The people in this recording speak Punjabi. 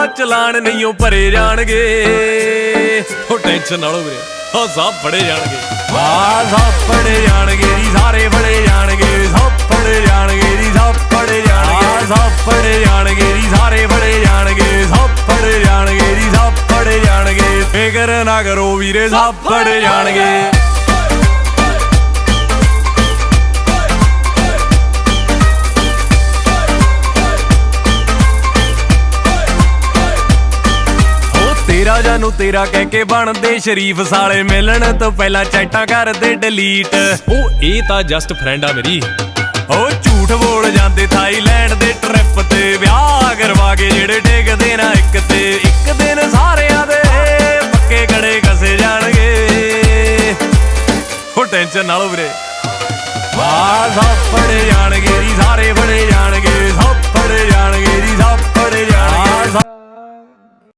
ਚਲਾਨ ਨਹੀਂ ਉਹ ਭਰੇ ਜਾਣਗੇ। ਉਹ ਟੈਨਸ਼ਨ ਨਾ ਲਓ ਵੀਰੇ, ਉਹ ਸਭ ਫੜੇ ਜਾਣਗੇ। ਸਭ ਫੜੇ ਜਾਣਗੇ ਜੀ, ਸਾਰੇ ਫੜੇ ਜਾਣਗੇ। ਸਭ ਫੜੇ ਜਾਣਗੇ ਜੀ, ਸਭ ਫੜੇ ਜਾਣਗੇ। ਸਭ ਫੜੇ ਜਾਣਗੇ ਜੀ, ਸਾਰੇ ਫੜੇ ਜਾਣਗੇ। ਸਭ ਫੜੇ ਜਾਣਗੇ ਜੀ, ਸਭ ਫੜੇ ਜਾਣਗੇ। ਫਿਕਰ ਨਾ ਕਰੋ ਵੀਰੇ, ਸਭ ਫੜੇ ਜਾਣਗੇ। ਤੇਰਾ ਜਾਨੂੰ ਤੇਰਾ ਕਹਿ ਕੇ ਬਣਦੇ ਸ਼ਰੀਫ ਸਾਲੇ, ਮਿਲਣ ਤੋਂ ਪਹਿਲਾਂ ਚੈਟਾਂ ਕਰਦੇ ਡਿਲੀਟ। ਉਹ ਇਹ ਤਾਂ ਜਸਟ ਫਰੈਂਡ ਆ ਮੇਰੀ। ਉਹ ਝੂਠ ਬੋਲ ਜਾਂਦੇ ਥਾਈਲੈਂਡ ਦੇ ਟ੍ਰਿਪ ਤੇ, ਵਿਆਹ ਕਰਵਾ ਕੇ ਜਿਹੜੇ ਡਿੱਗਦੇ ਨਾ ਇੱਕ ਤੇ ਇੱਕ ਦਿਨ ਸਾਰਿਆਂ ਦੇ ਪੱਕੇ ਗੜੇ ਕਸੇ ਜਾਣਗੇ। ਉਹ ਟੈਨਸ਼ਨ ਨਾ ਲਓ ਵੀਰੇ, ਸਭ ਫੜੇ ਜਾਣਗੇ।